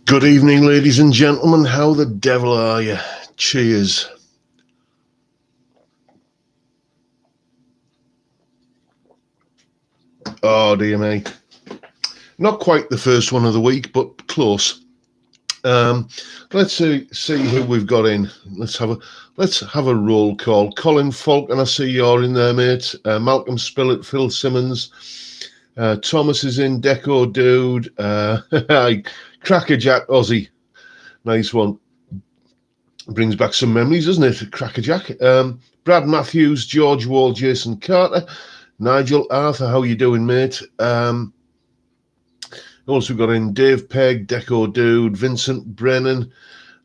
Good evening, ladies and gentlemen. How the devil are you? Cheers. Oh, dear me. Not quite the first one of the week, but close. Let's see who we've got in. Let's have a roll call. Colin Falcon, I see you're in there, mate. Malcolm Spillett, Phil Simmons, Thomas is in. Deco Dude, Crackerjack Aussie, nice one. Brings back some memories, doesn't it? Crackerjack. Brad Matthews, George Wall, Jason Carter, Nigel Arthur. How you doing, mate? Also got in Dave Pegg, Deco Dude, Vincent Brennan,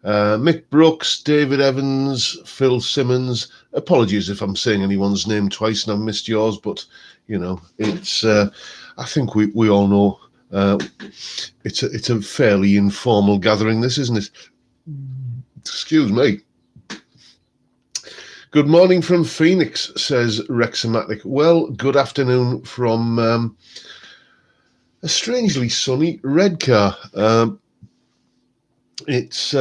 Mick Brooks, David Evans, Phil Simmons. Apologies if I'm saying anyone's name twice and I've missed yours, but you know, it's. I think we all know it's a fairly informal gathering. This, isn't it? Excuse me. Good morning from Phoenix, says Rexamatic. Well, good afternoon from a strangely sunny Redcar. It's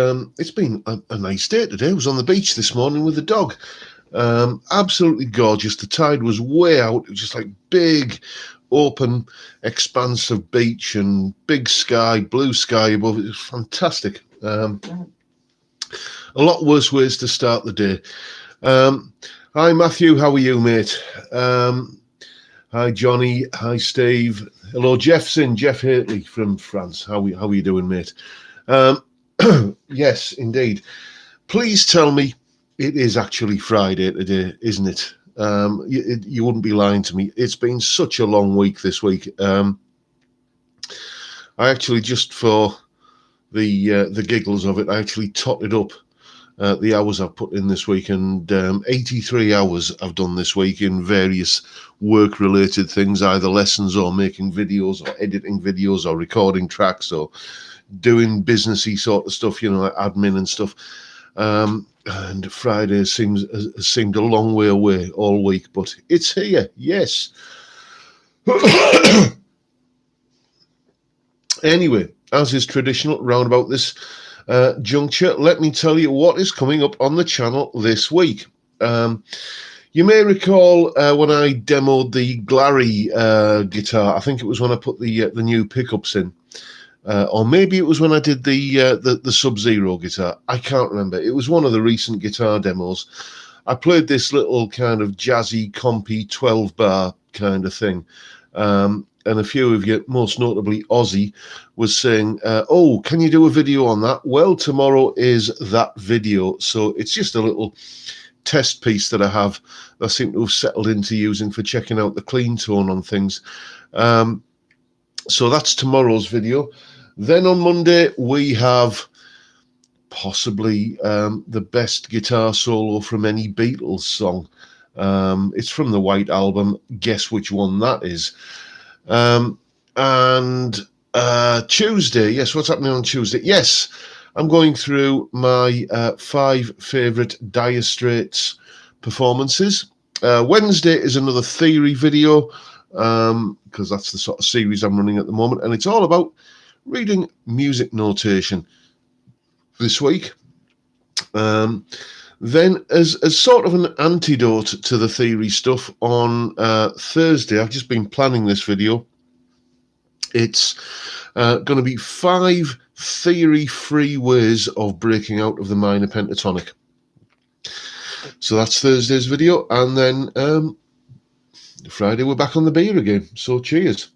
been a nice day today. I was on the beach this morning with the dog. Absolutely gorgeous. The tide was way out. It was just like big, open expanse of beach and big sky, blue sky above. It was fantastic. A lot worse ways to start the day. Hi, Matthew. How are you, mate? Hi, Johnny. Hi, Steve. Hello, Jeff's in. Jeff Hartley from France. How are you doing, mate? Yes, indeed. Please tell me it is actually Friday today, isn't it? You wouldn't be lying to me. It's been such a long week this week. I actually, just for the giggles of it, I actually totted up the hours I've put in this week, and 83 hours I've done this week in various work-related things, either lessons or making videos or editing videos or recording tracks or doing businessy sort of stuff, you know, like admin and stuff. And Friday has seemed a long way away all week, but it's here, yes. Anyway, as is traditional, round about this juncture, let me tell you what is coming up on the channel this week. You may recall when I demoed the Glary guitar. I think it was when I put the new pickups in, or maybe it was when I did the Sub-Zero guitar. I can't remember. It was one of the recent guitar demos. I played this little kind of jazzy, compy 12-bar kind of thing. And a few of you, most notably Aussie, was saying, oh, can you do a video on that? Well, tomorrow is that video. So it's just a little test piece that I have that I seem to have settled into using for checking out the clean tone on things. So that's tomorrow's video. Then on Monday, we have possibly the best guitar solo from any Beatles song. It's from the White Album. Guess which one that is. And Tuesday, yes, what's happening on Tuesday? Yes, I'm going through my 5 favourite Dire Straits performances. Wednesday is another theory video, because that's the sort of series I'm running at the moment, and it's all about reading music notation this week. Then, as sort of an antidote to the theory stuff, on Thursday, I've just been planning this video. It's going to be 5 theory-free ways of breaking out of the minor pentatonic. So that's Thursday's video, and then Friday we're back on the beer again. So cheers.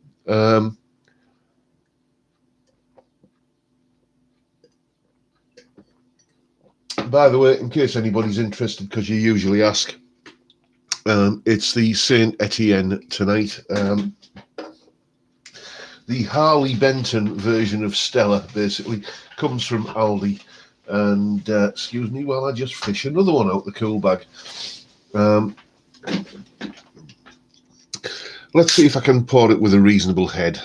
By the way, in case anybody's interested, because you usually ask, it's the Saint Etienne tonight. The Harley Benton version of Stella, basically, comes from Aldi. And excuse me while I just fish another one out the cool bag. Let's see if I can pour it with a reasonable head,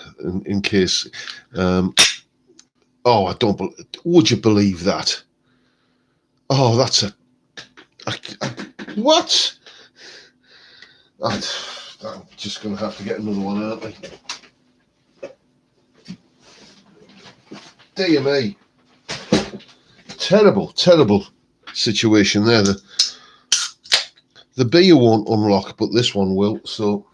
in case. Oh, I don't. Would you believe that? Oh, that's what? I'm just going to have to get another one, aren't I? Dear me. terrible situation there. The beer won't unlock, but this one will, so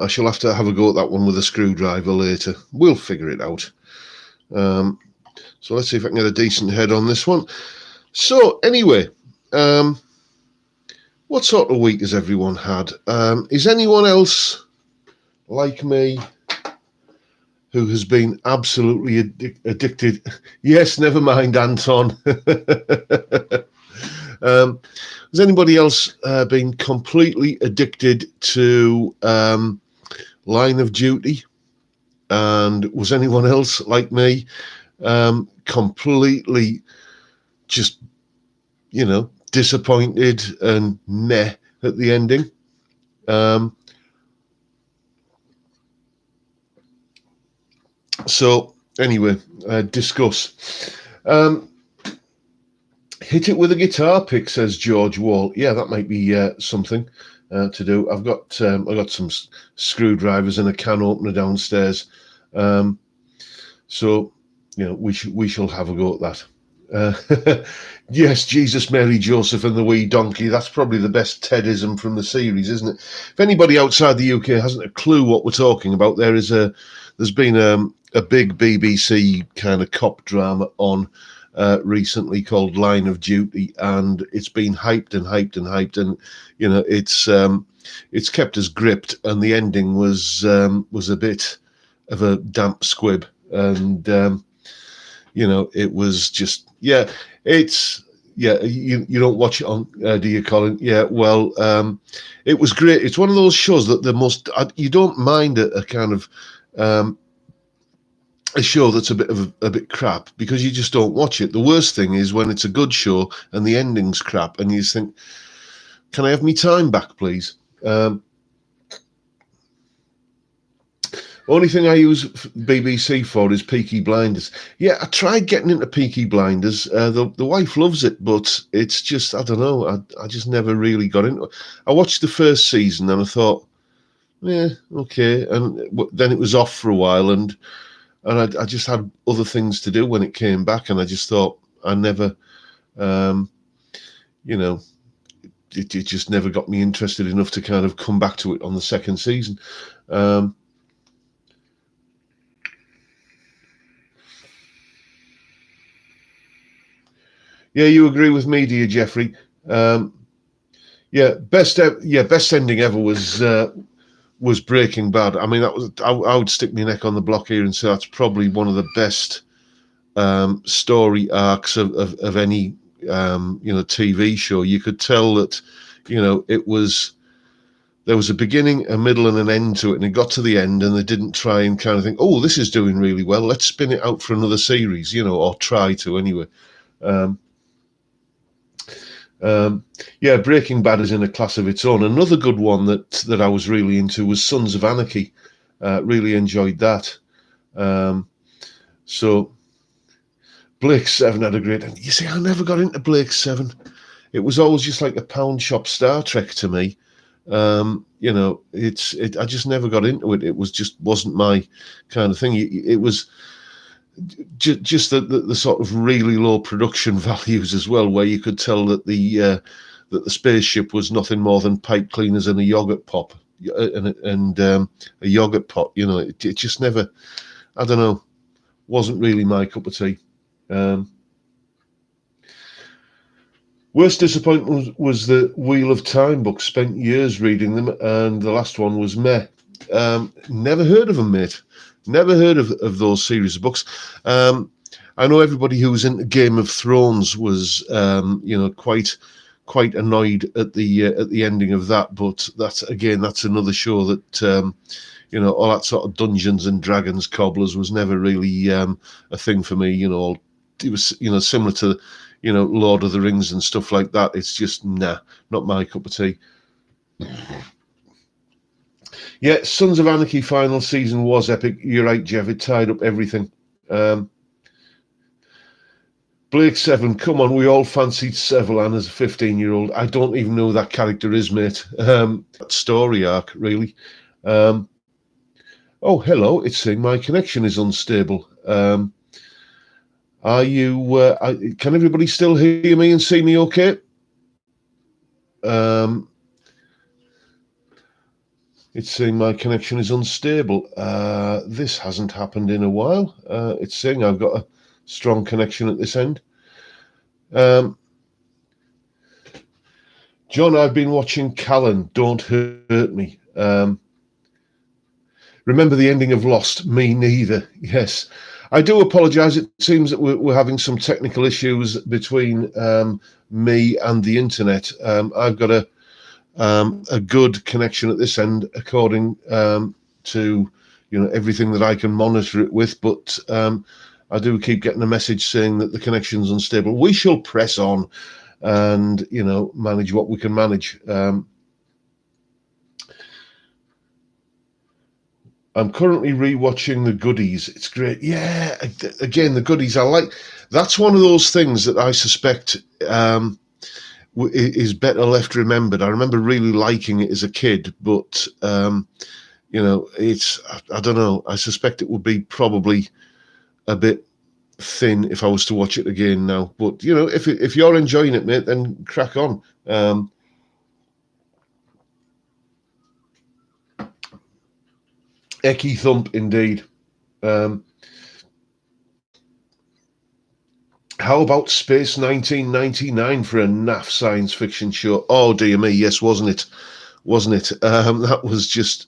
I shall have to have a go at that one with a screwdriver later. We'll figure it out. So let's see if I can get a decent head on this one. So anyway, what sort of week has everyone had? Is anyone else like me who has been absolutely addicted? Yes, never mind, Anton. Has anybody else been completely addicted to Line of Duty? And was anyone else like me completely just, disappointed and meh at the ending? So anyway, discuss. Hit it with a guitar pick, says George Wall. Yeah, that might be something to do. I've got some screwdrivers and a can opener downstairs, so we shall have a go at that. Yes, Jesus, Mary, Joseph, and the wee donkey. That's probably the best Tedism from the series, isn't it? If anybody outside the UK hasn't a clue what we're talking about, there's been a big BBC kind of cop drama on recently called Line of Duty, and it's been hyped and it's kept us gripped, and the ending was a bit of a damp squib, and it was just you don't watch it on do you, Colin? Yeah, well, it was great. It's one of those shows that you don't mind a kind of a show that's a bit crap, because you just don't watch it. The worst thing is when it's a good show and the ending's crap, and you just think, can I have me time back, please? Only thing I use BBC for is Peaky Blinders. Yeah, I tried getting into Peaky Blinders. The wife loves it, but it's just, I don't know, I just never really got into it. I watched the first season and I thought, yeah, okay, and then it was off for a while, and I just had other things to do when it came back, and I just thought I never, it just never got me interested enough to kind of come back to it on the second season. Yeah, you agree with me, do you, Jeffrey? Best ending ever was Breaking Bad. I mean, I would stick my neck on the block here and say that's probably one of the best story arcs of any TV show. You could tell that there was a beginning, a middle, and an end to it, and it got to the end, and they didn't try and kind of think, oh, this is doing really well, let's spin it out for another series, or try to anyway. Breaking Bad is in a class of its own. Another good one that I was really into was Sons of Anarchy. Really enjoyed that. So Blake 7 had a great. You see, I never got into Blake 7. It was always just like a pound shop Star Trek to me. I just never got into it. It wasn't my kind of thing. It was just the sort of really low production values as well, where you could tell that the spaceship was nothing more than pipe cleaners and a yogurt pop and a yogurt pot. It just never, I don't know, wasn't really my cup of tea. Worst disappointment was the Wheel of Time books. Spent years reading them, and the last one was meh. Never heard of them, mate. Never heard of those series of books. I know everybody who was into Game of Thrones was, quite annoyed at the ending of that. But that's another show that, all that sort of Dungeons and Dragons cobblers was never really a thing for me. It was similar to Lord of the Rings and stuff like that. It's just not my cup of tea. Yeah, Sons of Anarchy final season was epic. You're right, Jeff. It tied up everything. Blake 7, come on. We all fancied Severlan as a 15-year-old. I don't even know who that character is, mate. That story arc, really. Oh, hello. It's saying my connection is unstable. Are you? Can everybody still hear me and see me? Okay. It's saying my connection is unstable. This hasn't happened in a while. It's saying I've got a strong connection at this end. John, I've been watching Callan. Don't hurt me. Remember the ending of Lost? Me neither. Yes. I do apologise. It seems that we're having some technical issues between me and the internet. I've got a good connection at this end, according to everything that I can monitor it with. But I do keep getting a message saying that the connection's unstable. We shall press on and manage what we can manage. I'm currently rewatching The Goodies. It's great. Yeah, again, The Goodies. That's one of those things that I suspect is better left remembered. I remember really liking it as a kid, but it's, I don't know. I suspect it would be probably a bit thin if I was to watch it again now. But if you're enjoying it, mate, then crack on. Ecky thump indeed. How about Space 1999 for a naff science fiction show? Oh dear me, yes, wasn't it? That was just,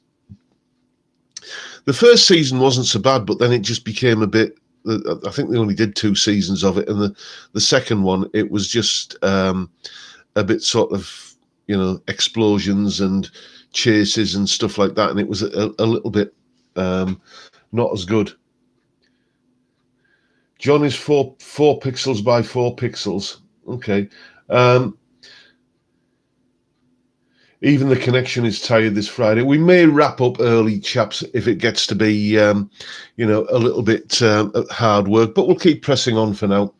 the first season wasn't so bad, but then it just became a bit, I think they only did 2 seasons of it, and the second one, it was just a bit sort of, explosions and chases and stuff like that, and it was a little bit not as good. John is 4 pixels by 4 pixels. Okay. Even the connection is tired this Friday. We may wrap up early, chaps, if it gets to be, a little bit hard work, but we'll keep pressing on for now.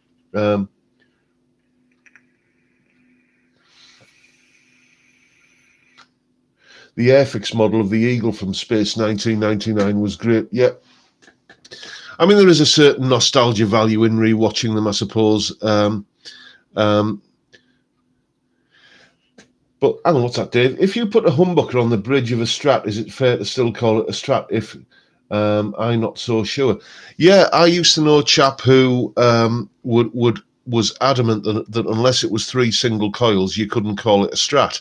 The Airfix model of the Eagle from Space 1999 was great. Yeah. I mean, there is a certain nostalgia value in rewatching them, I suppose. But hang on, what's that, Dave? If you put a humbucker on the bridge of a Strat, is it fair to still call it a Strat? If I'm not so sure. Yeah, I used to know a chap who was adamant that unless it was 3 single coils, you couldn't call it a Strat.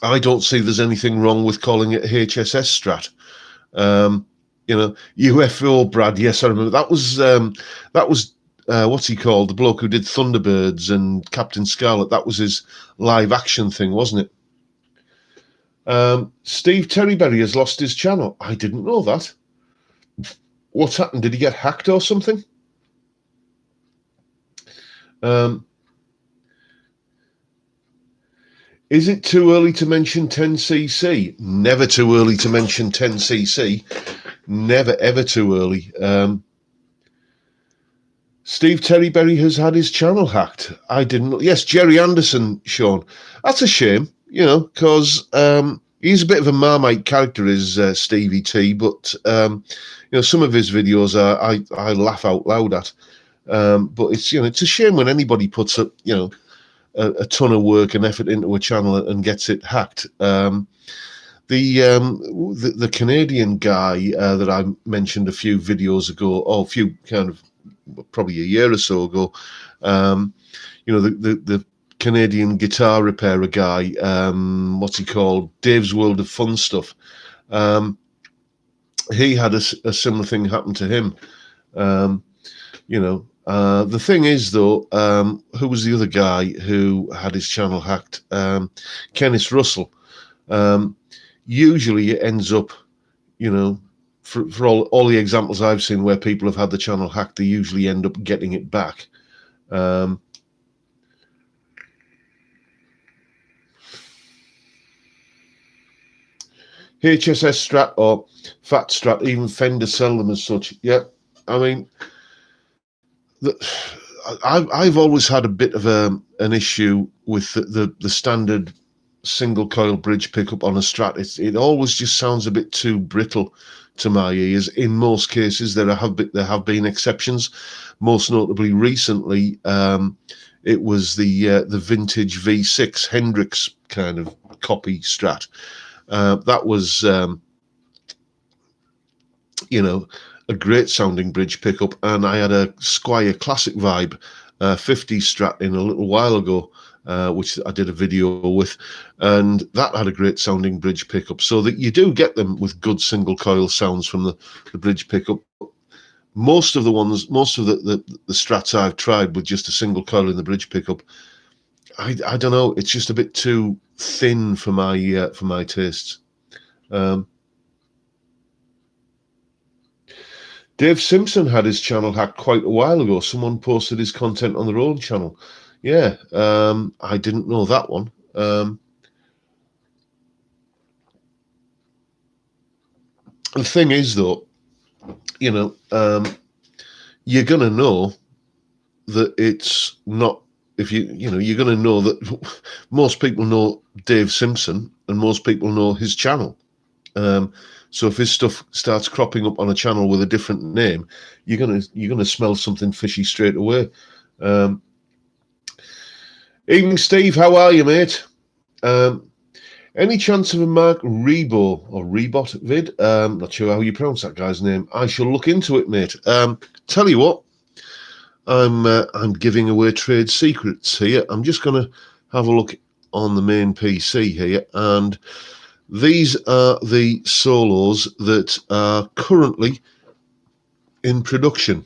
I don't see there's anything wrong with calling it a HSS Strat. UFO Brad, yes, I remember. That was what's he called? The bloke who did Thunderbirds and Captain Scarlet. That was his live action thing, wasn't it? Steve Terryberry has lost his channel. I didn't know that. What's happened? Did he get hacked or something? Is it too early to mention 10cc? Never too early to mention 10cc. Never, ever too early. Steve Terryberry has had his channel hacked. I didn't know. Yes, Jerry Anderson, Sean. That's a shame, because he's a bit of a Marmite character, is Stevie T, but, some of his videos I laugh out loud at. But it's, it's a shame when anybody puts up, a ton of work and effort into a channel and gets it hacked. The Canadian guy that I mentioned a few videos ago, or a few probably a year or so ago, the Canadian guitar repairer guy, what's he called? Dave's World of Fun Stuff. He had a similar thing happen to him. The thing is, though, who was the other guy who had his channel hacked? Kenneth Russell. Usually it ends up, for all the examples I've seen where people have had the channel hacked, they usually end up getting it back. HSS Strat or Fat Strat, even Fender sell them as such. Yeah, I mean, I've always had a bit of an issue with the standard single coil bridge pickup on a Strat. It always just sounds a bit too brittle to my ears. In most cases, there have been exceptions. Most notably, recently, it was the vintage V6 Hendrix kind of copy Strat. That was, a great sounding bridge pickup, and I had a Squire Classic Vibe 50 Strat in a little while ago, which I did a video with, and that had a great sounding bridge pickup. So that you do get them with good single coil sounds from the bridge pickup. Most of the Strats I've tried with just a single coil in the bridge pickup, I don't know, it's just a bit too thin for my tastes. Dave Simpson had his channel hacked quite a while ago. Someone posted his content on their own channel. Yeah, I didn't know that one. The thing is, though, you're going to know that it's not, you're going to know that most people know Dave Simpson and most people know his channel. So if his stuff starts cropping up on a channel with a different name, you're gonna smell something fishy straight away. Evening, Steve. How are you, mate? Any chance of a Mark Rebo or Rebot vid? Not sure how you pronounce that guy's name. I shall look into it, mate. Tell you what, I'm giving away trade secrets here. I'm just gonna have a look on the main PC here, and these are the solos that are currently in production.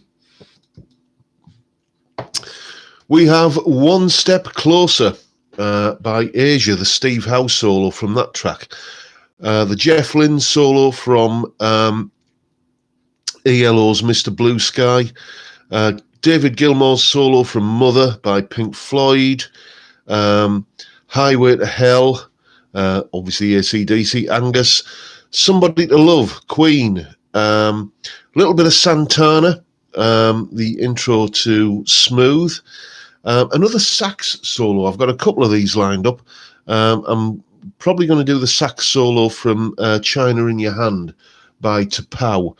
We have One Step Closer by Asia, the Steve Howe solo from that track. The Jeff Lynne solo from ELO's Mr. Blue Sky. David Gilmour's solo from Mother by Pink Floyd. Highway to Hell, obviously AC/DC, Angus. Somebody to Love, Queen. A little bit of Santana, the intro to Smooth. Another sax solo. I've got a couple of these lined up. I'm probably going to do the sax solo from China in Your Hand by Tapau.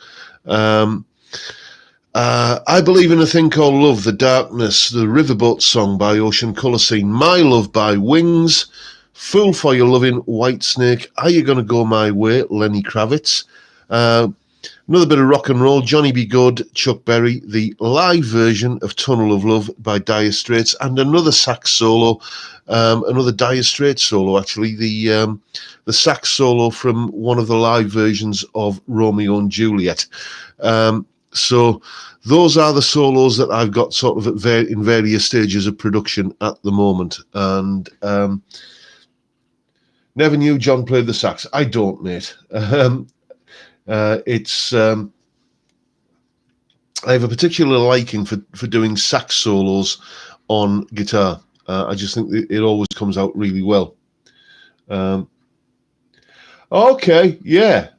I Believe in a Thing Called Love, The Darkness, the Riverboat Song by Ocean Colour Scene, My Love by Wings, Fool for Your Loving, Whitesnake, Are You Gonna Go My Way, Lenny Kravitz. Another bit of rock and roll, Johnny B. Good, Chuck Berry, the live version of Tunnel of Love by Dire Straits, and another sax solo, another Dire Straits solo, actually, the sax solo from one of the live versions of Romeo and Juliet. So those are the solos that I've got sort of in various stages of production at the moment. And never knew John played the sax. I don't, mate. It's I have a particular liking for doing sax solos on guitar. I just think it always comes out really well. Okay, yeah.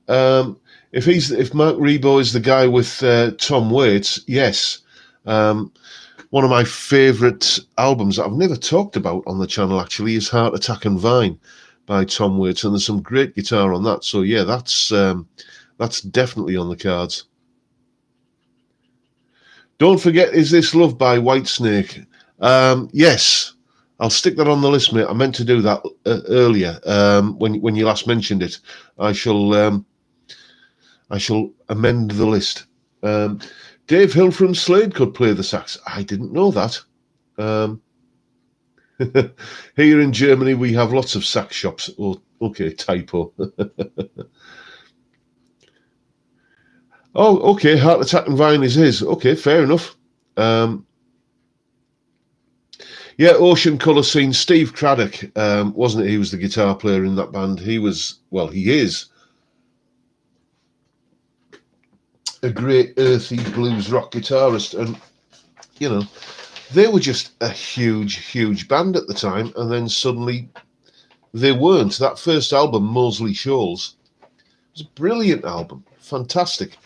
If Mark Rebo is the guy with Tom Waits, yes. One of my favourite albums that I've never talked about on the channel actually is Heart Attack and Vine by Tom Waits, and there's some great guitar on that. So yeah, that's definitely on the cards. Don't forget Is This Love by Whitesnake. Yes, I'll stick that on the list, mate. I meant to do that earlier when you last mentioned it. I shall amend the list. Dave Hill from Slade could play the sax. I didn't know that. Here in Germany, we have lots of sax shops. Oh, okay, typo. Oh, okay, Heart Attack and Vine is his. Okay, fair enough. Yeah, Ocean Colour Scene, Steve Craddock, wasn't it? He was the guitar player in that band. He is a great earthy blues rock guitarist, and they were just a huge band at the time, and then suddenly they weren't. That first album, Moseley Shoals, was a brilliant album, fantastic.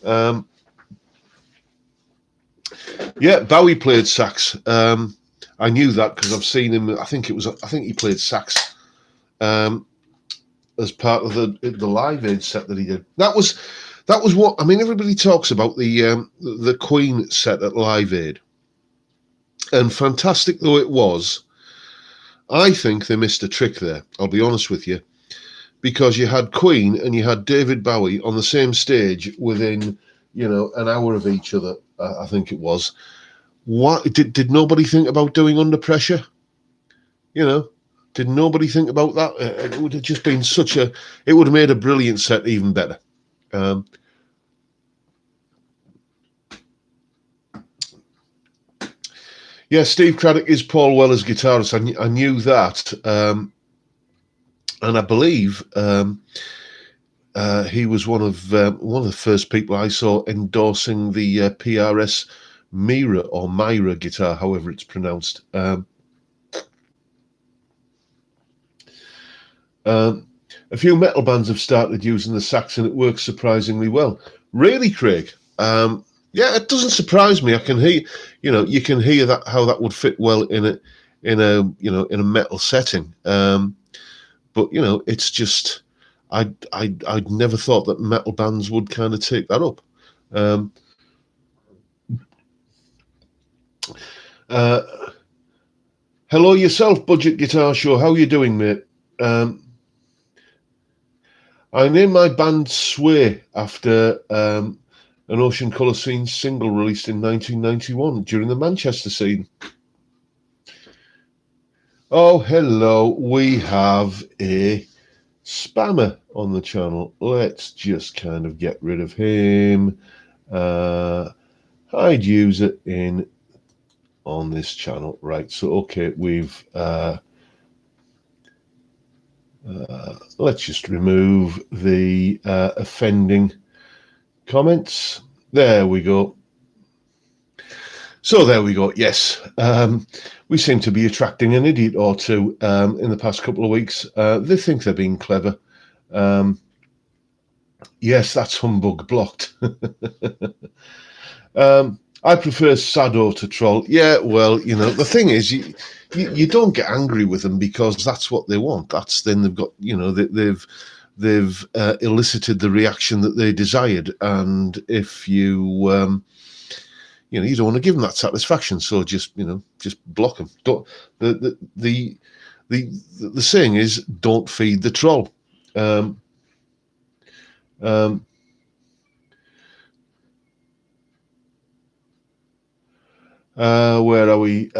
Yeah, Bowie played sax. I knew that because I've seen him. I think he played sax as part of the Live Aid set that he did. That that was what, I mean, everybody talks about the Queen set at Live Aid. And fantastic though it was, I think they missed a trick there, I'll be honest with you. Because you had Queen and you had David Bowie on the same stage within, an hour of each other, I think it was. What did nobody think about doing Under Pressure? Did nobody think about that? It would have just been it would have made a brilliant set even better. Yeah, Steve Craddock is Paul Weller's guitarist. I knew that. And I believe he was one of the first people I saw endorsing the PRS Mira or Myra guitar, however it's pronounced. A few metal bands have started using the sax, and it works surprisingly well. Really, Craig? Yeah, it doesn't surprise me. I can hear, you can hear that how that would fit well in a metal setting. But it's just I'd never thought that metal bands would kind of take that up. Hello yourself, Budget Guitar Show. How you doing, mate? I named my band Sway after an Ocean Colour Scene single released in 1991 during the Manchester scene. Oh, hello. We have a spammer on the channel. Let's just kind of get rid of him. Hide user in on this channel. Right, so okay, we've let's just remove the offending comments. There we go. So there we go. Yes, we seem to be attracting an idiot or two in the past couple of weeks. They think they're being clever. Yes, that's humbug blocked. I prefer Sado to troll. Yeah, well, the thing is, you don't get angry with them because that's what they want. That's then they've got, they've elicited the reaction that they desired, and if you you don't want to give them that satisfaction, so just block them. Don't. The saying is, don't feed the troll. Where are we?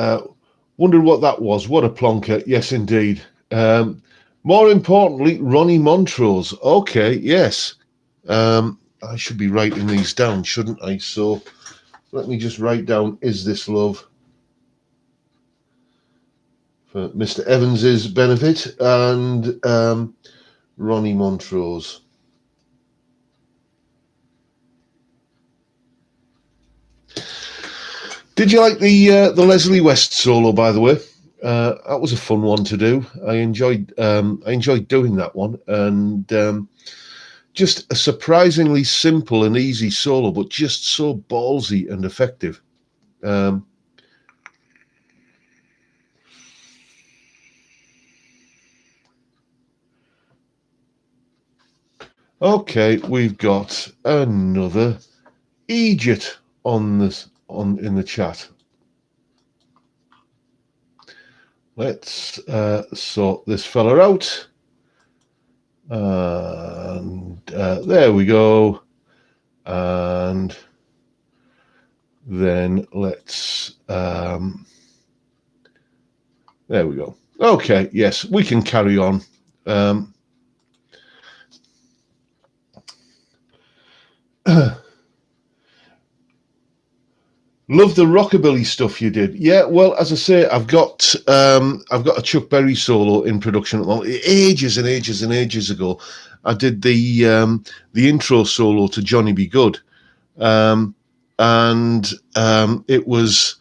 Wondered what that was. What a plonker. Yes, indeed. More importantly, Ronnie Montrose. Okay, yes. I should be writing these down, shouldn't I? So let me just write down, Is This Love? For Mr. Evans's benefit, and Ronnie Montrose. Did you like the Leslie West solo, by the way? That was a fun one to do. I enjoyed doing that one, and just a surprisingly simple and easy solo, but just so ballsy and effective. Okay, we've got another Egypt in the chat. Let's sort this fella out. And there we go. And then let's there we go. Okay, yes, we can carry on. Love the rockabilly stuff you did. Yeah, well, as I say, I've got a Chuck Berry solo in production at the moment. Ages and ages and ages ago, I did the intro solo to Johnny Be Good, and it was,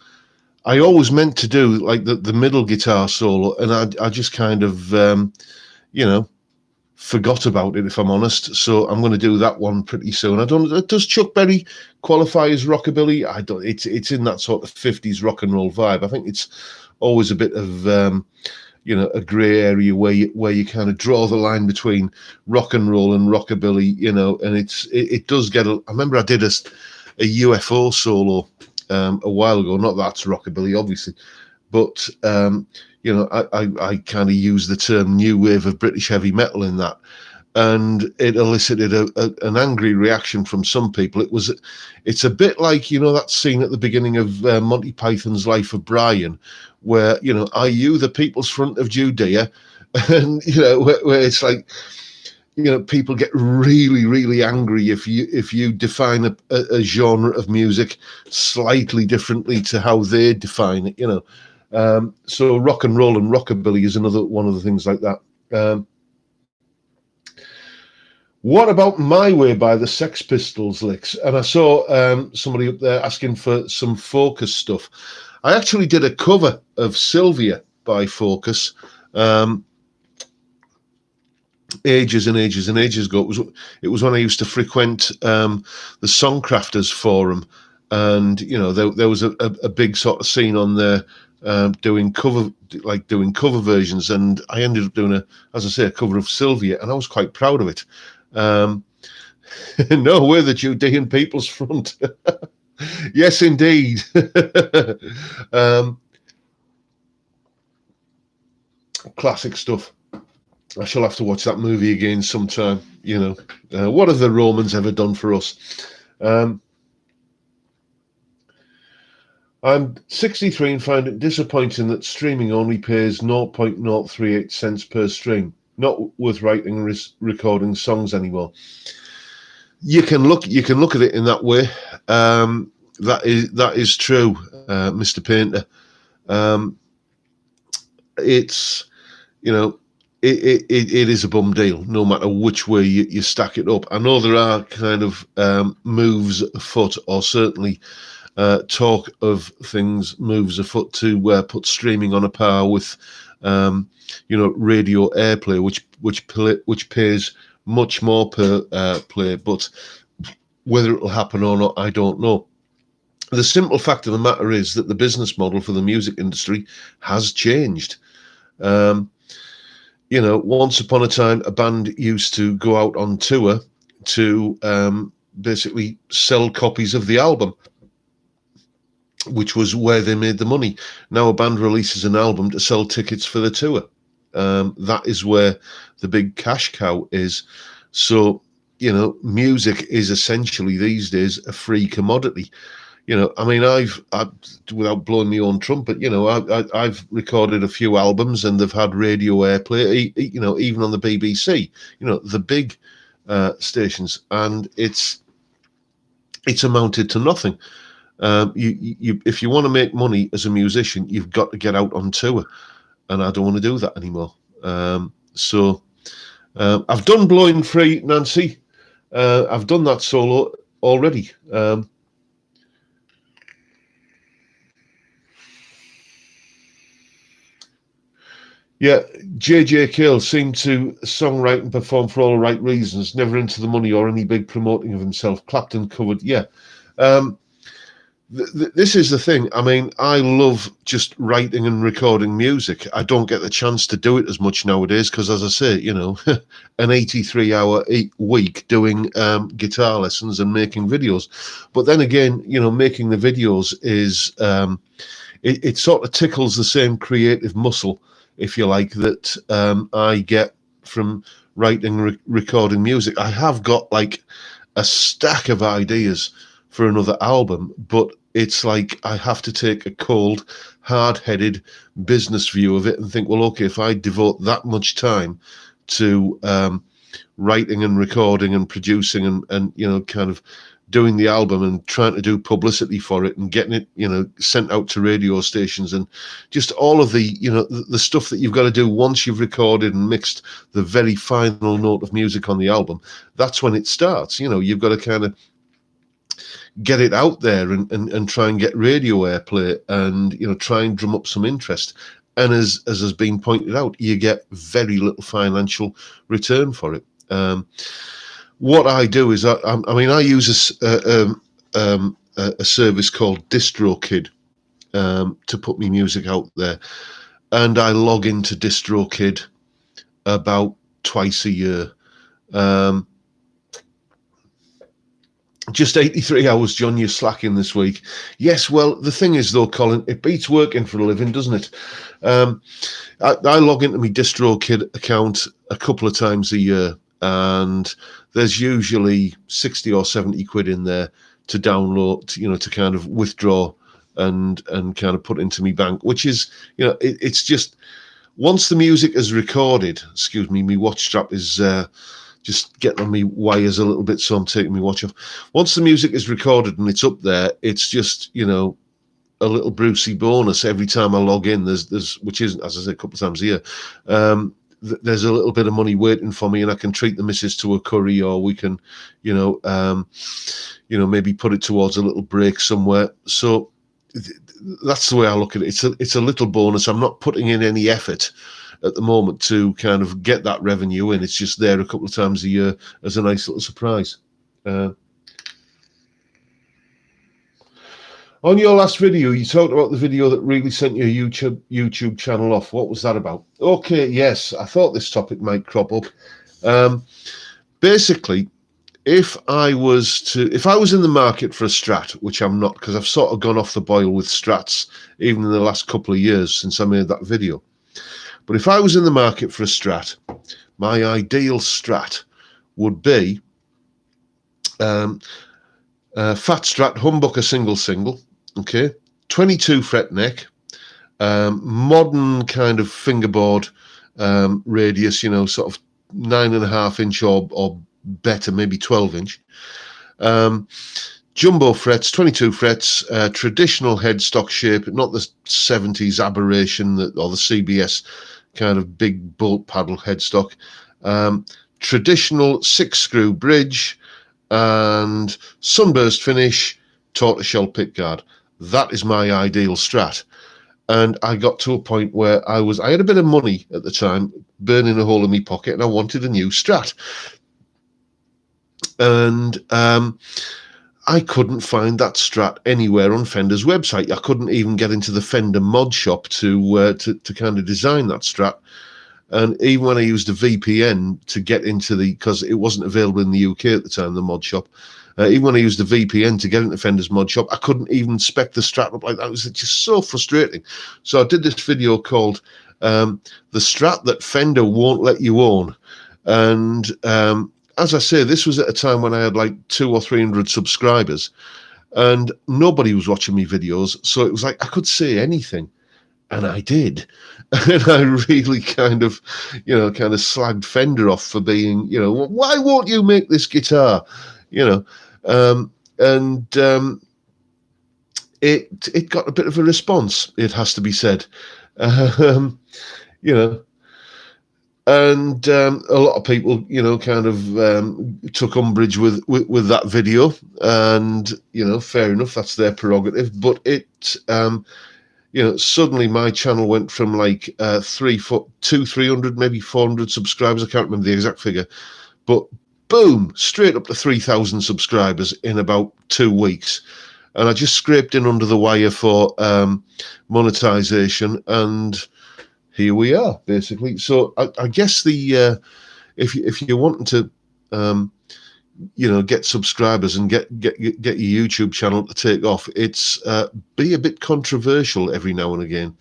I always meant to do like the middle guitar solo, and I just kind of forgot about it, if I'm honest. So I'm going to do that one pretty soon. I don't. Does Chuck Berry qualify as rockabilly? I don't. It's in that sort of 50s rock and roll vibe. I think it's always a bit of a grey area where you kind of draw the line between rock and roll and rockabilly, and it does get. I remember I did a UFO solo a while ago. Not that's rockabilly, obviously, but I kind of use the term new wave of British heavy metal in that. And it elicited an angry reaction from some people. It's a bit like, that scene at the beginning of Monty Python's Life of Brian, where, are you the People's Front of Judea? And, where it's like, people get really, really angry if you define a genre of music slightly differently to how they define it, So rock and roll and rockabilly is another one of the things like that. What about My Way by the Sex Pistols licks? And I saw somebody up there asking for some Focus stuff. I actually did a cover of Sylvia by Focus ages and ages and ages ago. It was when I used to frequent the Songcrafters forum, and there was a big sort of scene on there doing cover versions, and I ended up doing a cover of Sylvia, and I was quite proud of it. No, we're the Judean People's Front. Yes, indeed. Classic stuff. I shall have to watch that movie again sometime. What have the Romans ever done for us? I'm 63 and find it disappointing that streaming only pays 0.038 cents per stream. Not worth writing and recording songs anymore. You can look at it in that way. That is true, Mr. Painter. It's it is a bum deal, no matter which way you stack it up. I know there are kind of moves afoot, or certainly talk of things moves afoot to put streaming on a par with radio airplay, which pays much more per play, but whether it will happen or not, I don't know. The simple fact of the matter is that the business model for the music industry has changed. Once upon a time, a band used to go out on tour to basically sell copies of the album, which was where they made the money. Now a band releases an album to sell tickets for the tour. That is where the big cash cow is. So, music is essentially these days a free commodity. I've without blowing my own trumpet, I've recorded a few albums and they've had radio airplay, even on the BBC, the big stations, and it's amounted to nothing. If you want to make money as a musician, you've got to get out on tour, and I don't want to do that anymore. So I've done Blowing Free, Nancy. I've done that solo already. Yeah, JJ Cale seemed to songwrite and perform for all the right reasons, never into the money or any big promoting of himself. Clapton covered, yeah. This is the thing. I love just writing and recording music. I don't get the chance to do it as much nowadays because, as I say, an 83-hour week doing guitar lessons and making videos. But then again, making the videos is it sort of tickles the same creative muscle, if you like, that I get from writing, recording music. I have got like a stack of ideas for another album, but it's like I have to take a cold, hard-headed business view of it and think, well, okay, if I devote that much time to writing and recording and producing and kind of doing the album and trying to do publicity for it and getting it, sent out to radio stations and just all of the, the stuff that you've got to do once you've recorded and mixed the very final note of music on the album, that's when it starts. You've got to kind of get it out there and try and get radio airplay and, try and drum up some interest. And as has been pointed out, you get very little financial return for it. What I do is, I use a service called DistroKid to put my music out there. and I log into DistroKid about twice a year. Just 83 hours, John, you're slacking this week. Yes, well, the thing is, though, Colin, it beats working for a living, doesn't it? I log into my DistroKid account a couple of times a year, and there's usually 60 or 70 quid in there to download, you know, to kind of withdraw and kind of put into my bank, which is, you know, it's just, once the music is recorded, excuse me, my watch strap is just getting on me wires a little bit, so I'm taking my watch off. Once the music is recorded and it's up there, it's just, you know, a little Brucey bonus every time I log in. There's which isn't, as I said, a couple of times a year. There's a little bit of money waiting for me, and I can treat the missus to a curry, or we can, you know, maybe put it towards a little break somewhere. So that's the way I look at it. It's a little bonus. I'm not putting in any effort at the moment to kind of get that revenue in. It's just there a couple of times a year as a nice little surprise. On your last video, you talked about the video that really sent your YouTube channel off. What was that about? Okay, yes, I thought this topic might crop up. Basically, if I was in the market for a Strat, which I'm not, because I've sort of gone off the boil with Strats, even in the last couple of years since I made that video. But if I was in the market for a Strat, my ideal Strat would be Fat Strat humbucker single, okay, 22 fret neck, modern kind of fingerboard radius, you know, sort of 9.5 inch or better, maybe 12 inch. Jumbo frets, 22 frets, traditional headstock shape, not the 70s aberration or the CBS kind of big bolt paddle headstock. Traditional 6-screw bridge and sunburst finish, tortoiseshell pickguard. That is my ideal Strat. And I got to a point where I had a bit of money at the time burning a hole in my pocket, and I wanted a new Strat. And I couldn't find that Strat anywhere on Fender's website. I couldn't even get into the Fender mod shop to kind of design that Strat. And even when I used a VPN to get into because it wasn't available in the UK at the time, the mod shop, even when I used the VPN to get into Fender's mod shop, I couldn't even spec the Strat up like that. It was just so frustrating. So I did this video called The Strat That Fender Won't Let You Own. And as I say, this was at a time when I had like 200 or 300 subscribers, and nobody was watching me videos. So it was like I could say anything, and I did. And I really kind of slagged Fender off for being, you know, why won't you make this guitar? You know, it got a bit of a response, it has to be said. You know, and a lot of people, you know, kind of took umbrage with that video, and, you know, fair enough, that's their prerogative. But it, you know, suddenly my channel went from like 300, maybe 400 subscribers. I can't remember the exact figure, but boom, straight up to 3,000 subscribers in about 2 weeks. And I just scraped in under the wire for monetization, and here we are, basically. So I guess if you're wanting to, you know, get subscribers and get your YouTube channel to take off, it's be a bit controversial every now and again.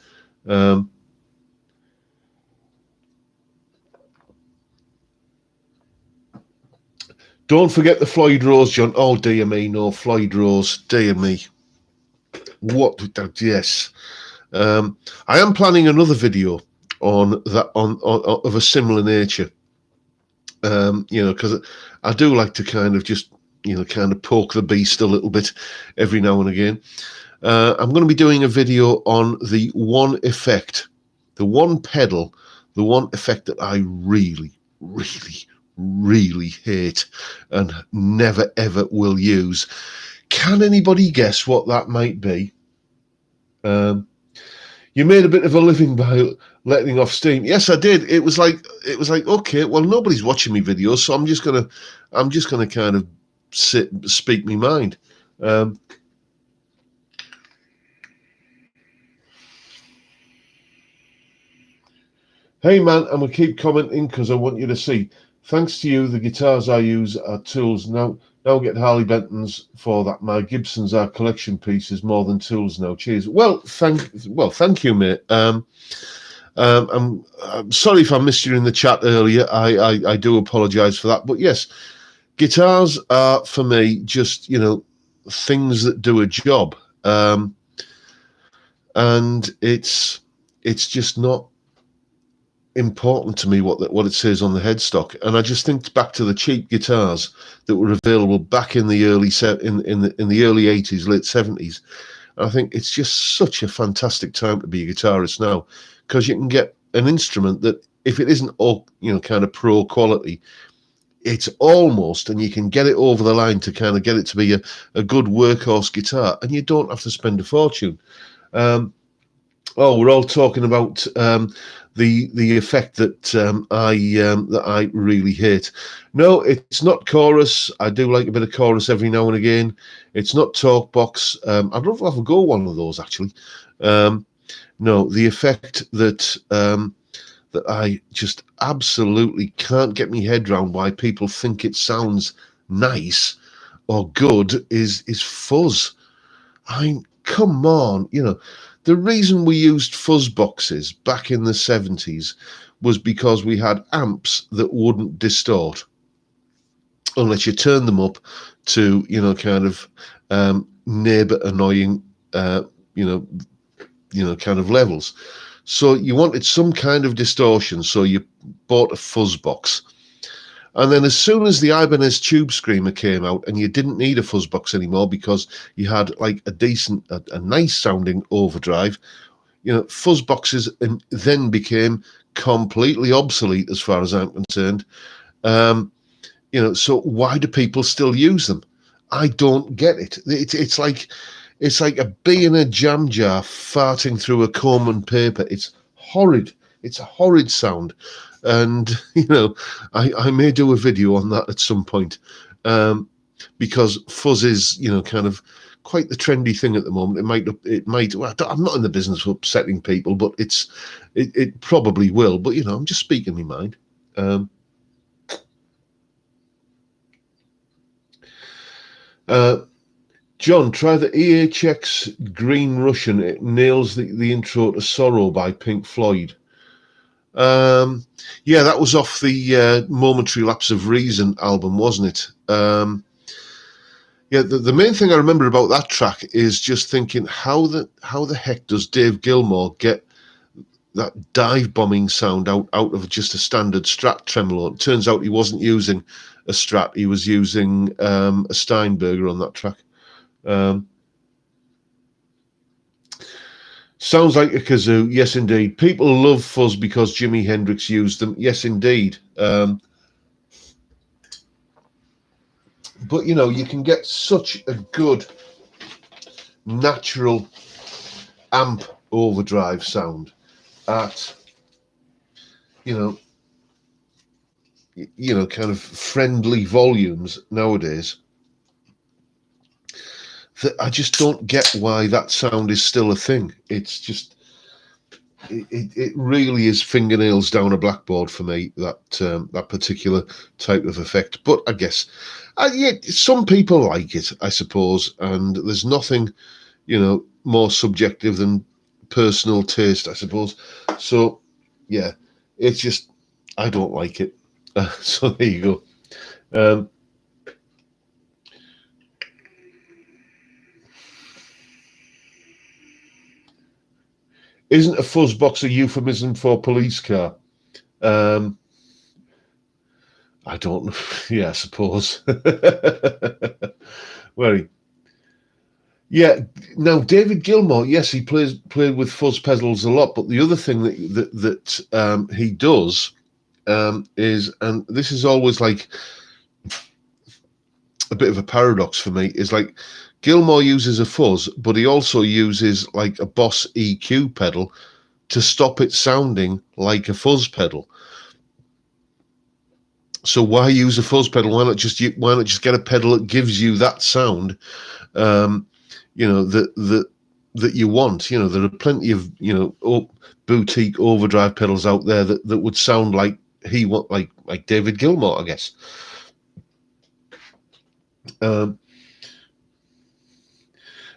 Don't forget the Floyd Rose, John. Oh dear me, no, Floyd Rose, dear me. What? Yes. I am planning another video on that, on of a similar nature. You know, because I do like to kind of just, you know, kind of poke the beast a little bit every now and again. I'm going to be doing a video on the one effect, the one pedal, the one effect that I really, really, really hate and never ever will use. Can anybody guess what that might be? You made a bit of a living by letting off steam. Yes, I did. It was like, okay, well, nobody's watching me videos, so I'm just gonna kind of speak me mind. Hey man, I'm gonna keep commenting because I want you to see. Thanks to you, the guitars I use are tools. Now get Harley Bentons for that. My Gibsons are collection pieces more than tools now. Cheers. Well, thank you, mate. I'm sorry if I missed you in the chat earlier. I do apologise for that. But yes, guitars are for me just things that do a job, and it's just not important to me what it says on the headstock. And I just think back to the cheap guitars that were available back in the early in the early 80s, late 70s. And I think it's just such a fantastic time to be a guitarist now, because you can get an instrument that, if it isn't all kind of pro quality, it's almost, and you can get it over the line to kind of get it to be a good workhorse guitar, and you don't have to spend a fortune. We're all talking about the effect that I really hate. No, it's not chorus. I do like a bit of chorus every now and again. It's not talk box. I'd love to have a go one of those actually. No, the effect that that I just absolutely can't get my head around why people think it sounds nice or good is fuzz. Come on, the reason we used fuzz boxes back in the 70s was because we had amps that wouldn't distort unless you turned them up to, kind of neighbor annoying, kind of levels. So you wanted some kind of distortion, so you bought a fuzz box. And then as soon as the Ibanez Tube Screamer came out, and you didn't need a fuzz box anymore because you had like a nice sounding overdrive, fuzz boxes then became completely obsolete as far as I'm concerned. So why do people still use them? I don't get it. It's like a bee in a jam jar farting through a comb and paper. It's horrid. It's a horrid sound. And, I may do a video on that at some point, because fuzz is, kind of quite the trendy thing at the moment. It might, well, I'm not in the business of upsetting people, but it probably will. But, I'm just speaking my mind. John, try the EHX Green Russian. It nails the intro to Sorrow by Pink Floyd. Yeah, that was off the Momentary Lapse of Reason album, wasn't it? Yeah, the main thing I remember about that track is just thinking, how the heck does Dave Gilmour get that dive bombing sound out of just a standard Strat tremolo? It turns out he wasn't using a Strat; he was using a Steinberger on that track. Sounds like a kazoo. Yes, indeed. People love fuzz because Jimi Hendrix used them. Yes, indeed. But, you can get such a good natural amp overdrive sound at, kind of friendly volumes nowadays, that I just don't get why that sound is still a thing. It's just, it really is fingernails down a blackboard for me, that particular type of effect. But I guess, some people like it, I suppose, and there's nothing, more subjective than personal taste, I suppose. So, yeah, it's just, I don't like it. So there you go. Isn't a fuzz box a euphemism for police car? I don't know. Yeah, I suppose. Well, yeah. Now, David Gilmour, yes, he played with fuzz pedals a lot, but the other thing that he does is, and this is always like a bit of a paradox for me, is like Gilmour uses a fuzz, but he also uses like a Boss EQ pedal to stop it sounding like a fuzz pedal. So why use a fuzz pedal? Why not just get a pedal that gives you that sound? That that you want. You know, there are plenty of, you know, boutique overdrive pedals out there that would sound like like David Gilmour, I guess.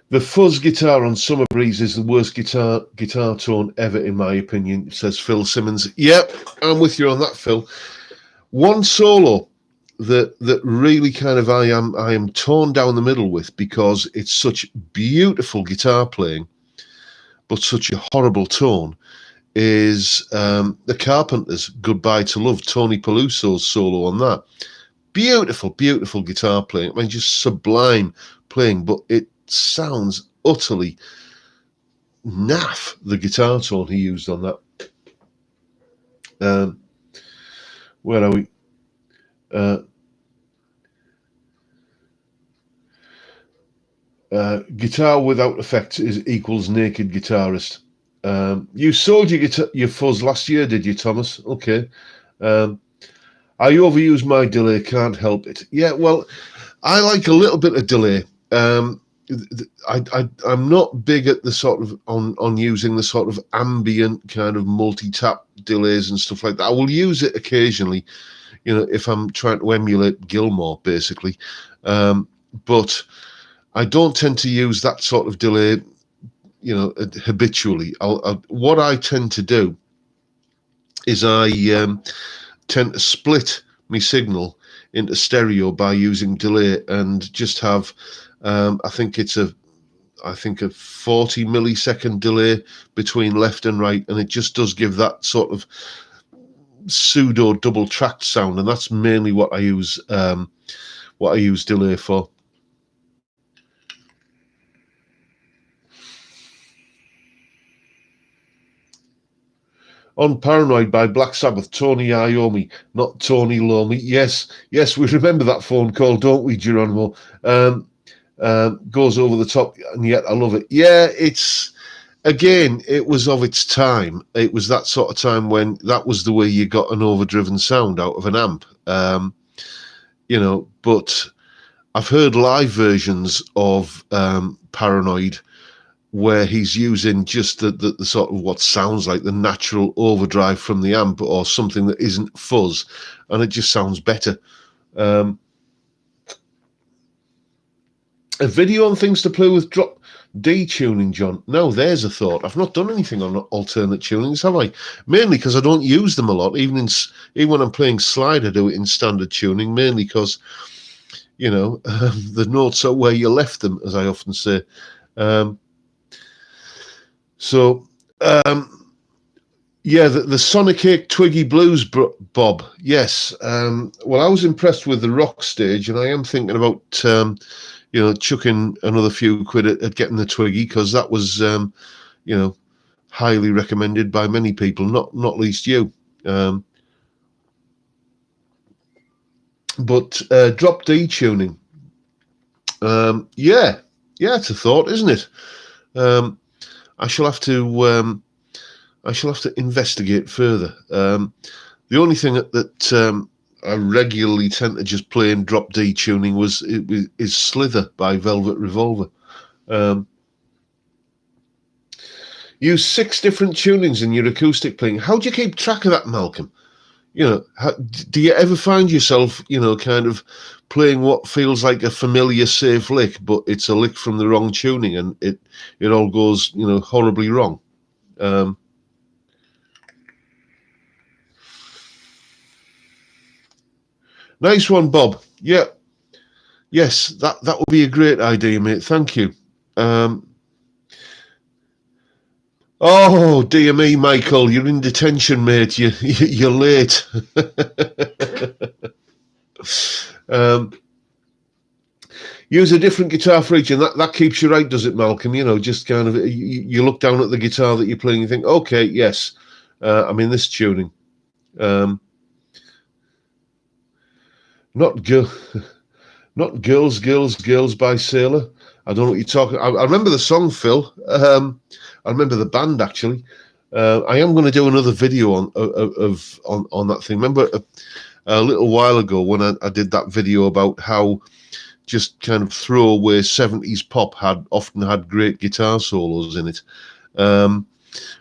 The fuzz guitar on Summer Breeze is the worst guitar tone ever, in my opinion, says Phil Simmons. Yep, I'm with you on that, Phil. One solo that really kind of I am torn down the middle with, because it's such beautiful guitar playing, but such a horrible tone, is the Carpenters' Goodbye to Love, Tony Peluso's solo on that. Beautiful, beautiful guitar playing. I mean, just sublime playing, but it sounds utterly naff, the guitar tone he used on that. Where are we? Guitar without effects equals naked guitarist. You sold your fuzz last year, did you, Thomas? Okay. I overuse my delay, can't help it. Yeah, well, I like a little bit of delay. I'm not big at the sort of on using the sort of ambient kind of multi-tap delays and stuff like that. I will use it occasionally, you know, if I'm trying to emulate Gilmour, basically. But I don't tend to use that sort of delay, you know, habitually. What I tend to do is I tend to split my signal into stereo by using delay, and just have I think a 40 millisecond delay between left and right, and it just does give that sort of pseudo double tracked sound, and that's mainly what I use delay for. On Paranoid by Black Sabbath, Tony Iommi, not Tony Lomi. Yes, we remember that phone call, don't we, Geronimo? Goes over the top, and yet I love it. Yeah, it was of its time. It was that sort of time when that was the way you got an overdriven sound out of an amp. You know, but I've heard live versions of Paranoid where he's using just the sort of what sounds like the natural overdrive from the amp, or something that isn't fuzz, and it just sounds better. A video on things to play with drop D tuning, John. Now there's a thought. I've not done anything on alternate tunings, have I? Mainly because I don't use them a lot. Even when I'm playing slide, I do it in standard tuning, mainly because, you know, the notes are where you left them, as I often say. Yeah, the Sonic 8 Twiggy Blues, Bob. Yes. Well, I was impressed with the rock stage, and I am thinking about, you know, chucking another few quid at getting the Twiggy, because that was, you know, highly recommended by many people, not least you. But drop D tuning. Yeah, it's a thought, isn't it? I shall have to investigate further. The only thing that I regularly tend to just play in drop D tuning is Slither by Velvet Revolver. Use 6 different tunings in your acoustic playing. How do you keep track of that, Malcolm? You know, do you ever find yourself, you know, kind of playing what feels like a familiar, safe lick, but it's a lick from the wrong tuning, and it all goes, you know, horribly wrong? Nice one, Bob. Yeah. Yes, that would be a great idea, mate. Thank you. Oh, dear me, Michael, you're in detention, mate. You're late. Use a different guitar for each, and that keeps you right, does it, Malcolm? You know, just kind of, you look down at the guitar that you're playing, you think, okay, yes, I'm in this tuning. Not Girls by Sailor. I don't know what you're talking. I remember the song, Phil. I remember the band, actually. I am going to do another video on that thing. Remember a little while ago when I did that video about how just kind of throwaway 70s pop often had great guitar solos in it.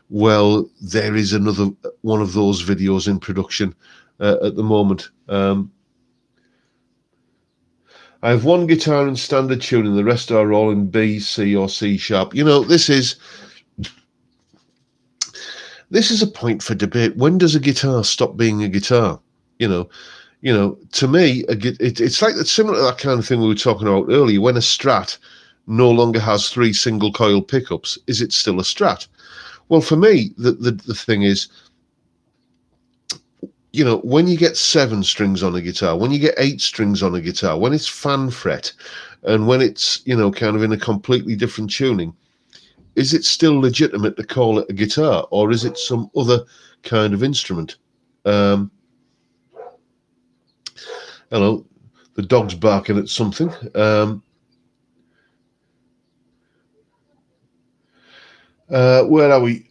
Well, there is another one of those videos in production at the moment. I have one guitar in standard tuning, the rest are all in B, C, or C sharp. You know, this is a point for debate. When does a guitar stop being a guitar? You know, to me, it's like it's similar to that kind of thing we were talking about earlier. When a Strat no longer has 3 single coil pickups, is it still a Strat? Well, for me, the thing is, you know, when you get 7 strings on a guitar, when you get 8 strings on a guitar, when it's fan fret, and when it's, you know, kind of in a completely different tuning, is it still legitimate to call it a guitar, or is it some other kind of instrument? Hello, the dog's barking at something. Where are we?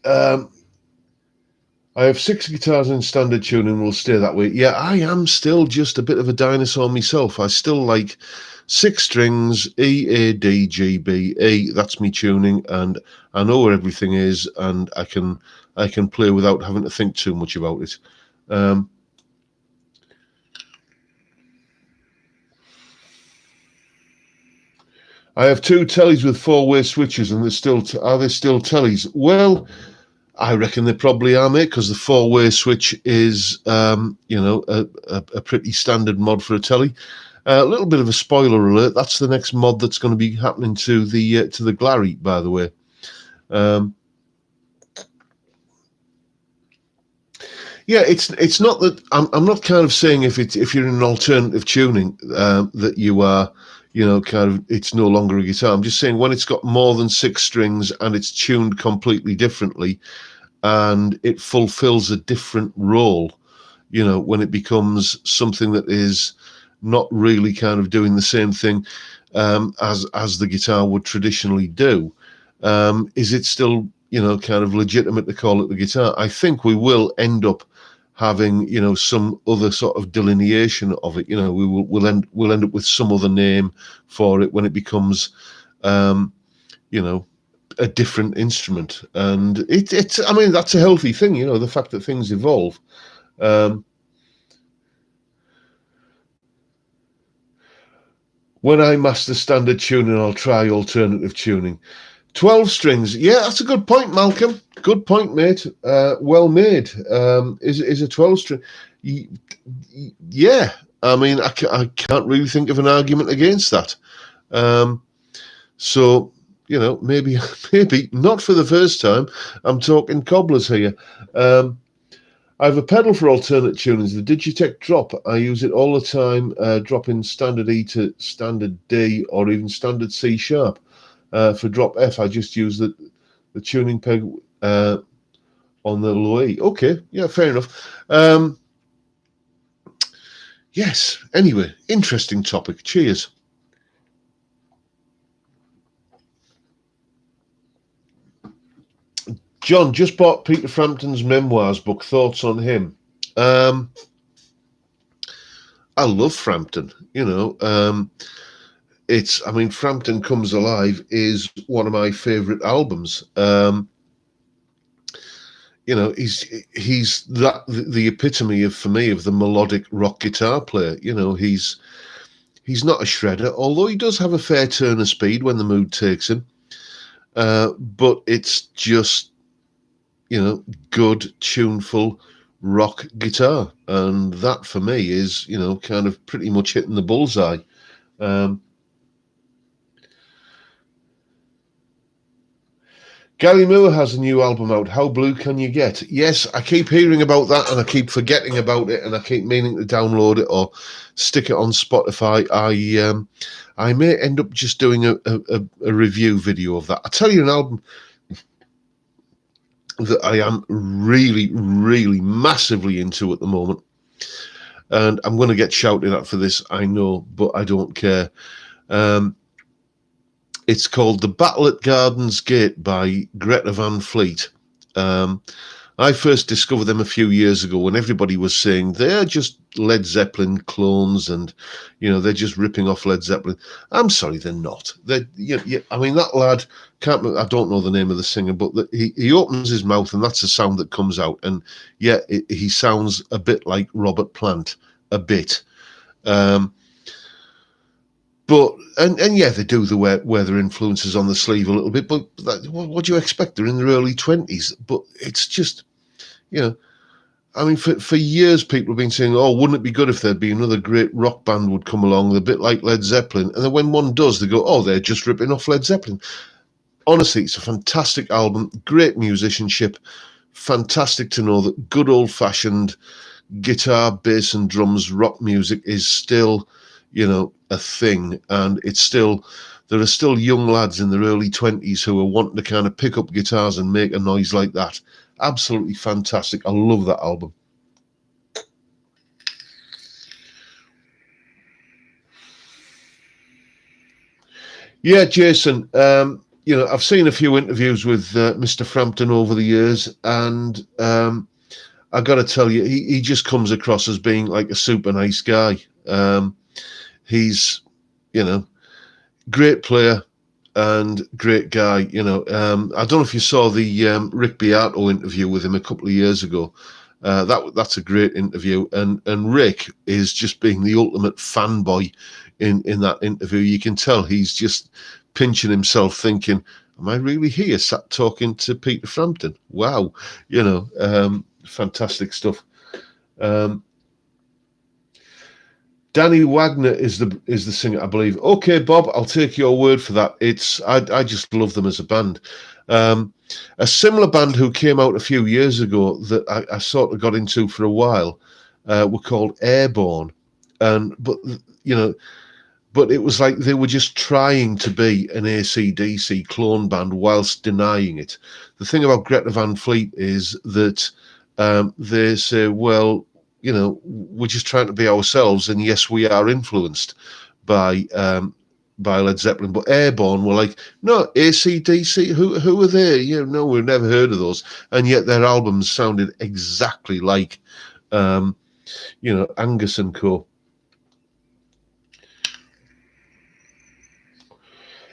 I have 6 guitars in standard tuning, will stay that way. Yeah, I am still just a bit of a dinosaur myself. I still like 6 strings, E, A, D, G, B, E. That's me tuning, and I know where everything is, and I can play without having to think too much about it. I have 2 tellies with 4-way switches, and are they still tellies? Well, I reckon they probably are, mate, because the 4-way switch is, you know, a pretty standard mod for a telly. A little bit of a spoiler alert. That's the next mod that's going to be happening to the Glary, by the way. Yeah, it's not that I'm not kind of saying if you're in an alternative tuning that you are, you know, kind of it's no longer a guitar. I'm just saying when it's got more than 6 strings and it's tuned completely differently, and it fulfills a different role, you know, when it becomes something that is not really kind of doing the same thing as the guitar would traditionally do, is it still, you know, kind of legitimate to call it the guitar? I think we will end up having, you know, some other sort of delineation of it. You know, we'll end up with some other name for it when it becomes, you know, a different instrument. And it's I mean, that's a healthy thing, you know, the fact that things evolve. When I master standard tuning, I'll try alternative tuning. 12 strings. Yeah, that's a good point, Malcolm. Good point, mate. Well made. Is a 12 string? Yeah. I mean, I can't really think of an argument against that. So, you know, maybe not for the first time. I'm talking cobblers here. I have a pedal for alternate tunings, the Digitech Drop. I use it all the time, dropping standard E to standard D or even standard C sharp. For drop F, I just use the tuning peg on the low E. Okay, yeah, fair enough. Yes, anyway, interesting topic. Cheers. John, just bought Peter Frampton's Memoirs book. Thoughts on him? I love Frampton, you know. I mean, Frampton Comes Alive is one of my favourite albums. You know, he's the epitome for me of the melodic rock guitar player. You know, he's not a shredder, although he does have a fair turn of speed when the mood takes him. But it's just, you know, good, tuneful rock guitar. And that for me is, you know, kind of pretty much hitting the bullseye. Gary Moore has a new album out. How blue can you get? Yes, I keep hearing about that and I keep forgetting about it and I keep meaning to download it or stick it on Spotify. I may end up just doing a review video of that. I'll tell you an album that I am really, really massively into at the moment. And I'm going to get shouted at for this, I know, but I don't care. It's called The Battle at Garden's Gate by Greta Van Fleet. I first discovered them a few years ago when everybody was saying they're just Led Zeppelin clones and, they're just ripping off Led Zeppelin. I'm sorry, they're not. I mean, that lad, I don't know the name of the singer, but he opens his mouth and that's the sound that comes out. And yeah, he sounds a bit like Robert Plant, a bit. But yeah, they do wear their influences on the sleeve a little bit. But what do you expect? They're in their early 20s. But it's just, I mean, for years people have been saying, "Oh, wouldn't it be good if there'd be another great rock band would come along, a bit like Led Zeppelin?" And then when one does, they go, "Oh, they're just ripping off Led Zeppelin." Honestly, it's a fantastic album, great musicianship, fantastic to know that good old-fashioned guitar, bass, and drums rock music is still, a thing, and there are still young lads in their early 20s who are wanting to kind of pick up guitars and make a noise like that. Absolutely fantastic. I love that album. Yeah, Jason, I've seen a few interviews with Mr. Frampton over the years, and I got to tell you, he just comes across as being like a super nice guy. He's, great player and great guy. I don't know if you saw the Rick Beato interview with him a couple of years ago. That's a great interview, and Rick is just being the ultimate fanboy in that interview. You can tell he's just pinching himself, thinking, "Am I really here, sat talking to Peter Frampton?" Wow, fantastic stuff. Danny Wagner is the singer, I believe. Okay, Bob, I'll take your word for that. I just love them as a band. A similar band who came out a few years ago that I sort of got into for a while were called Airborne, but it was like they were just trying to be an AC/DC clone band whilst denying it. The thing about Greta Van Fleet is that they say, well, we're just trying to be ourselves, and yes, we are influenced by Led Zeppelin, but Airborne were like, no, AC/DC, who are they? No, we've never heard of those, and yet their albums sounded exactly like, Angus and Co.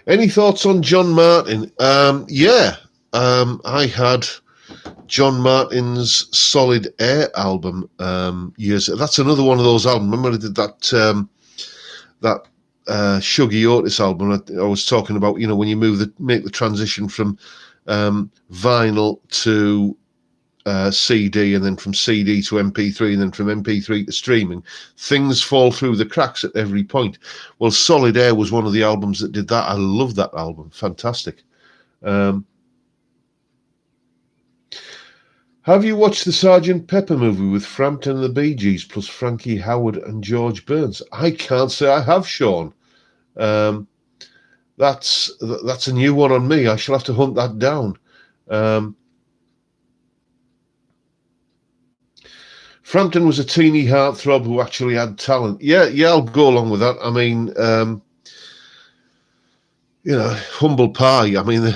Any thoughts on John Martin? I had John Martin's Solid Air album years. That's another one of those albums. Remember I did that Shuggy Otis album I was talking about, when you make the transition from vinyl to CD, and then from CD to MP3, and then from MP3 to streaming, things fall through the cracks at every point. Well, Solid Air was one of the albums that did that. I love that album. Fantastic. Have you watched the Sgt. Pepper movie with Frampton and the Bee Gees plus Frankie Howard and George Burns? I can't say I have, Sean. That's a new one on me. I shall have to hunt that down. Frampton was a teeny heartthrob who actually had talent. Yeah, I'll go along with that. I mean, Humble Pie. I mean,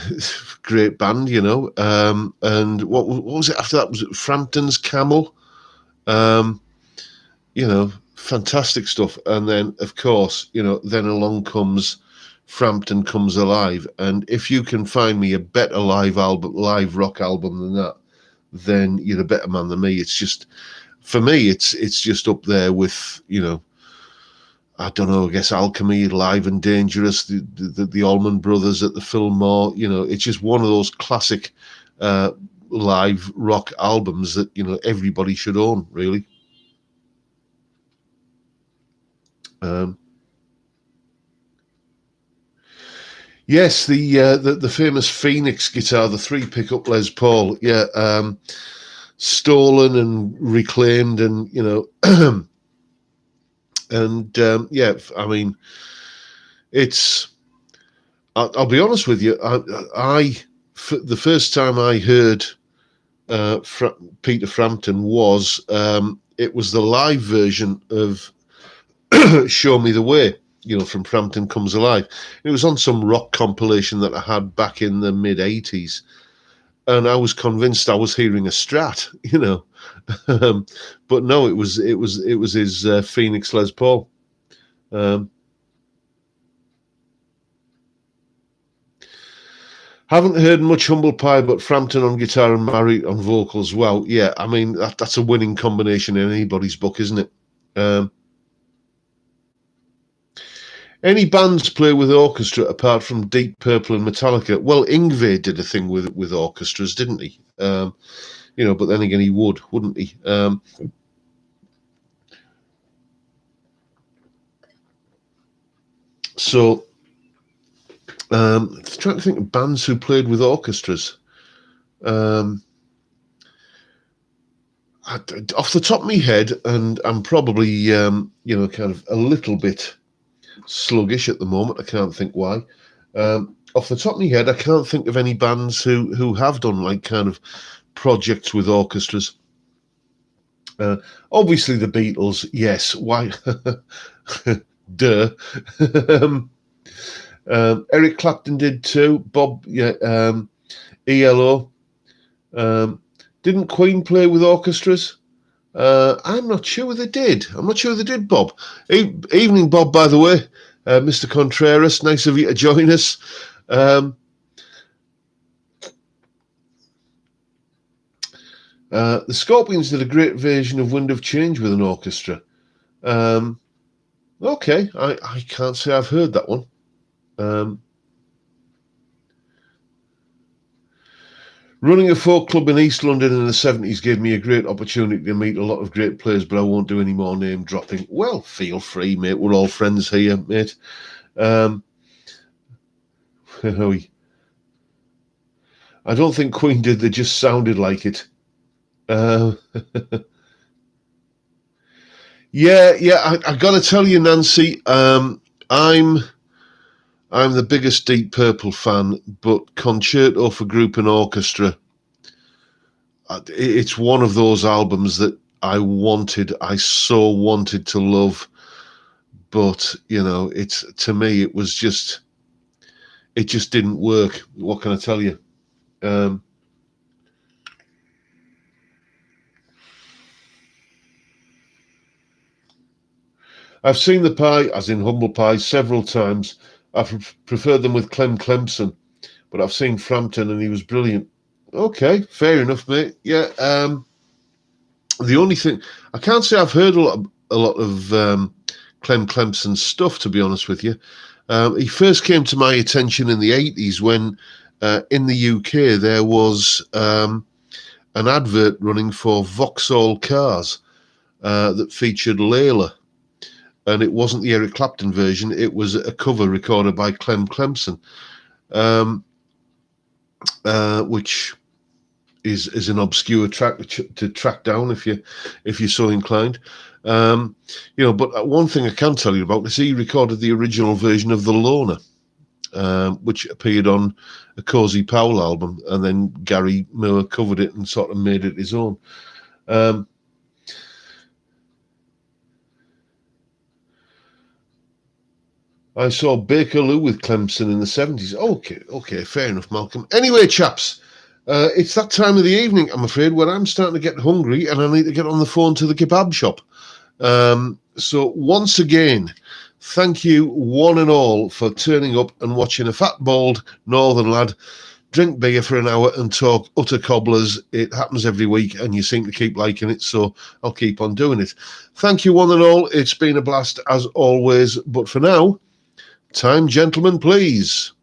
great band, and what was it after that? Was it Frampton's Camel? Fantastic stuff. And then, of course, then along comes Frampton Comes Alive. And if you can find me a better live rock album than that, then you're a better man than me. It's just, for me, it's just up there with, I don't know, I guess Alchemy, Live and Dangerous, the Allman Brothers at the Fillmore. It's just one of those classic live rock albums that, everybody should own, really. Yes, the famous Phoenix guitar, the 3-pickup Les Paul, stolen and reclaimed, and I mean, it's. I'll be honest with you. The first time I heard Peter Frampton was it was the live version of "Show Me the Way," from Frampton Comes Alive. It was on some rock compilation that I had back in the mid-'80s, and I was convinced I was hearing a Strat, you know. But no, it was his Phoenix Les Paul. Haven't heard much Humble Pie, but Frampton on guitar and Murray on vocals. Well, yeah, I mean that's a winning combination in anybody's book, isn't it? Any bands play with orchestra apart from Deep Purple and Metallica? Well, Yngwie did a thing with orchestras, didn't he? You know, but then again, he wouldn't he? So, trying to think of bands who played with orchestras. Off the top of my head, and I'm probably, you know, kind of a little bit sluggish at the moment. I can't think why. Off the top of my head, I can't think of any bands who have done like kind of projects with orchestras. Obviously, the Beatles, yes. Why? Duh. Eric Clapton did too. Bob, yeah. ELO. Didn't Queen play with orchestras? I'm not sure they did. I'm not sure they did, Bob. Evening, Bob, by the way. Mr. Contreras, nice of you to join us. The Scorpions did a great version of Wind of Change with an orchestra. Okay, I can't say I've heard that one. Running a folk club in East London in the 70s gave me a great opportunity to meet a lot of great players, but I won't do any more name dropping. Well, feel free, mate. We're all friends here, mate. I don't think Queen did. They just sounded like it. Yeah. I got to tell you, Nancy, I'm the biggest Deep Purple fan, but Concerto for Group and Orchestra, it's one of those albums that I so wanted to love, but you know, to me it just didn't work. What can I tell you? I've seen the Pie, as in Humble Pie, several times. I've preferred them with Clem Clemson, but I've seen Frampton and he was brilliant. Okay, fair enough, mate. Yeah. The only thing I can't say I've heard a lot of Clem Clemson's stuff, to be honest with you. He first came to my attention in the 80s when in the UK there was an advert running for Vauxhall cars that featured Layla. And it wasn't the Eric Clapton version. It was a cover recorded by Clem Clemson, which is an obscure track to track down if you're so inclined. You know, but one thing I can tell you about is he recorded the original version of The Loner, which appeared on a Cozy Powell album, and then Gary Moore covered it and sort of made it his own. I saw Bakerloo with Clemson in the 70s. Okay, fair enough, Malcolm. Anyway, chaps, it's that time of the evening, I'm afraid, where I'm starting to get hungry and I need to get on the phone to the kebab shop. So once again, thank you one and all for turning up and watching a fat, bald northern lad drink beer for an hour and talk utter cobblers. It happens every week and you seem to keep liking it, so I'll keep on doing it. Thank you one and all. It's been a blast as always, but for now, time, gentlemen, please.